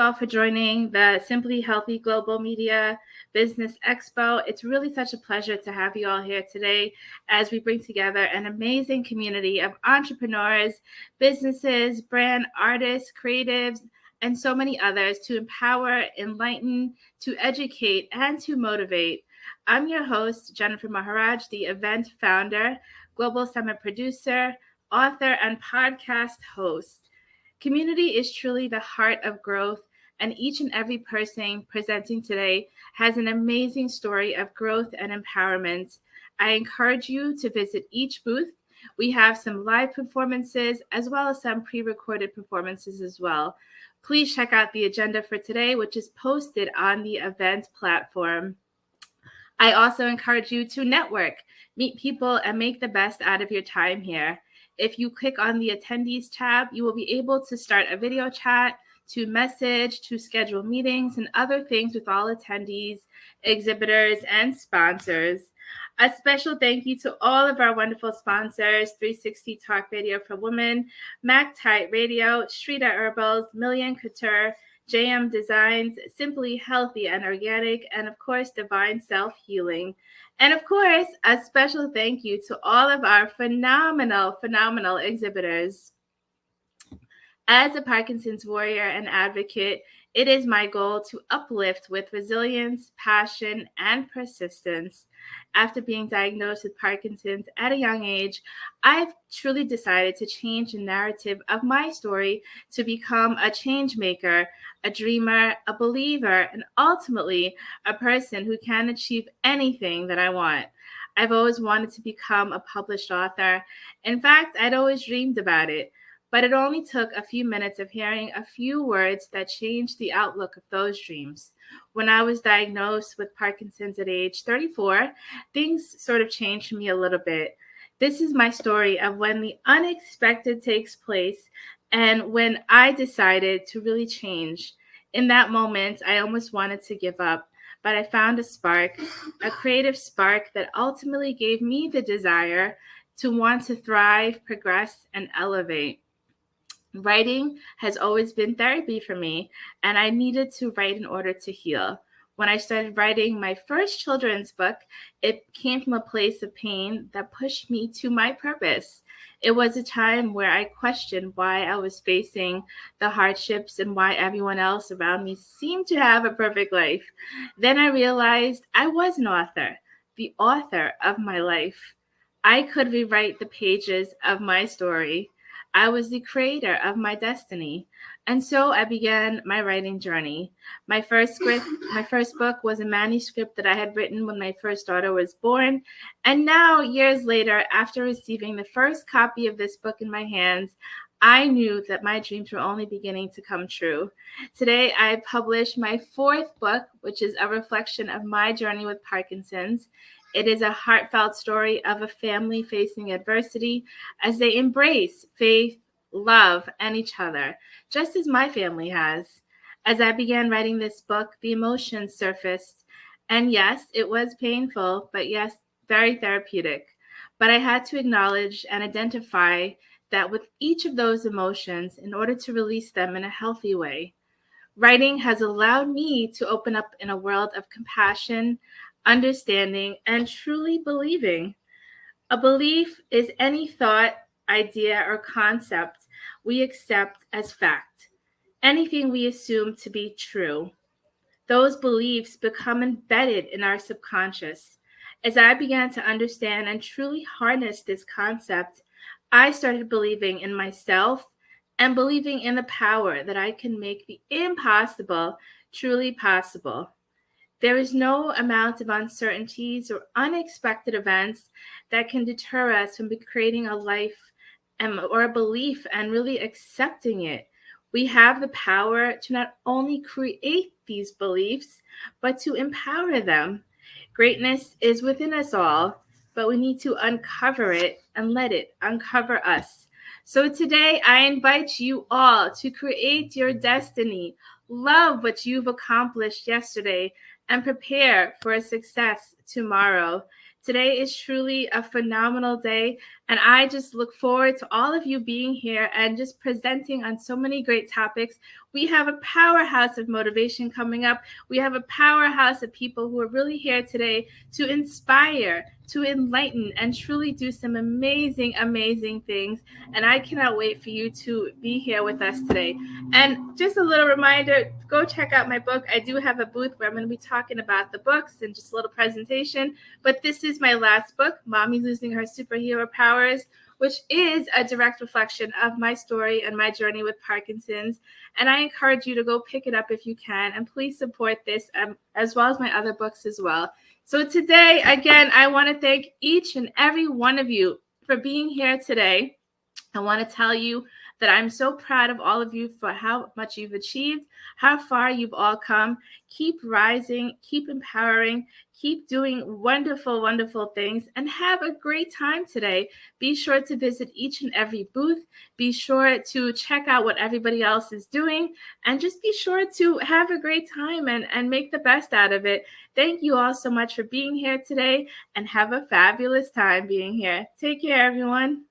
all for joining the Simply Healthy Global Media Business Expo. It's really such a pleasure to have you all here today as we bring together an amazing community of entrepreneurs, businesses, brand artists, creatives, and so many others to empower, enlighten, to educate, and to motivate. I'm your host, Jennifer Maharaj, the event founder, Global Summit producer, author, and podcast host. Community is truly the heart of growth, and each and every person presenting today has an amazing story of growth and empowerment. I encourage you to visit each booth. We have some live performances as well as some pre-recorded performances as well. Please check out the agenda for today, which is posted on the event platform. I also encourage you to network, meet people, and make the best out of your time here. If you click on the attendees tab, you will be able to start a video chat, to message, to schedule meetings, and other things with all attendees, exhibitors, and sponsors. A special thank you to all of our wonderful sponsors, 360 Talk Radio for Women, MacTite Radio, Shrita Herbals, Million Couture, JM Designs, Simply Healthy and Organic, and of course, Divine Self Healing. And of course, a special thank you to all of our phenomenal exhibitors. As a Parkinson's warrior and advocate, it is my goal to uplift with resilience, passion, and persistence. After being diagnosed with Parkinson's at a young age, I've truly decided to change the narrative of my story to become a change maker, a dreamer, a believer, and ultimately a person who can achieve anything that I want. I've always wanted to become a published author. In fact, I'd always dreamed about it. But it only took a few minutes of hearing a few words that changed the outlook of those dreams. When I was diagnosed with Parkinson's at age 34, things sort of changed for me a little bit. This is my story of when the unexpected takes place and when I decided to really change. In that moment, I almost wanted to give up, but I found a spark, a creative spark that ultimately gave me the desire to want to thrive, progress, and elevate. Writing has always been therapy for me, and I needed to write in order to heal. When I started writing my first children's book, it came from a place of pain that pushed me to my purpose. It was a time where I questioned why I was facing the hardships and why everyone else around me seemed to have a perfect life. Then I realized I was an author, the author of my life. I could rewrite the pages of my story. I was the creator of my destiny. And so I began my writing journey. My first book was a manuscript that I had written when my first daughter was born. And now, years later, after receiving the first copy of this book in my hands, I knew that my dreams were only beginning to come true. Today, I published my fourth book, which is a reflection of my journey with Parkinson's. It is a heartfelt story of a family facing adversity as they embrace faith, love, and each other, just as my family has. As I began writing this book, the emotions surfaced. And yes, it was painful, but yes, very therapeutic. But I had to acknowledge and identify that with each of those emotions in order to release them in a healthy way. Writing has allowed me to open up in a world of compassion, understanding, and truly believing. A belief is any thought, idea, or concept we accept as fact, anything we assume to be true. Those beliefs become embedded in our subconscious. As I began to understand and truly harness this concept, I started believing in myself and believing in the power that I can make the impossible truly possible. There is no amount of uncertainties or unexpected events that can deter us from creating a life or a belief and really accepting it. We have the power to not only create these beliefs, but to empower them. Greatness is within us all, but we need to uncover it and let it uncover us. So today, I invite you all to create your destiny, love what you've accomplished yesterday, and prepare for a success tomorrow. Today is truly a phenomenal day, and I just look forward to all of you being here and just presenting on so many great topics We have a powerhouse of motivation coming up. We have a powerhouse of people who are really here today to inspire, to enlighten, and truly do some amazing, amazing things. And I cannot wait for you to be here with us today. And just a little reminder, go check out my book. I do have a booth where I'm going to be talking about the books and just a little presentation. But this is my last book, Mommy Losing Her Superhero Powers, which is a direct reflection of my story and my journey with Parkinson's. And I encourage you to go pick it up if you can. And please support this as well as my other books as well. So today, again, I want to thank each and every one of you for being here today. I want to tell you that I'm so proud of all of you for how much you've achieved, how far you've all come. Keep rising, keep empowering, keep doing wonderful, wonderful things, and have a great time today. Be sure to visit each and every booth. Be sure to check out what everybody else is doing, and just be sure to have a great time and make the best out of it. Thank you all so much for being here today, and have a fabulous time being here. Take care, everyone.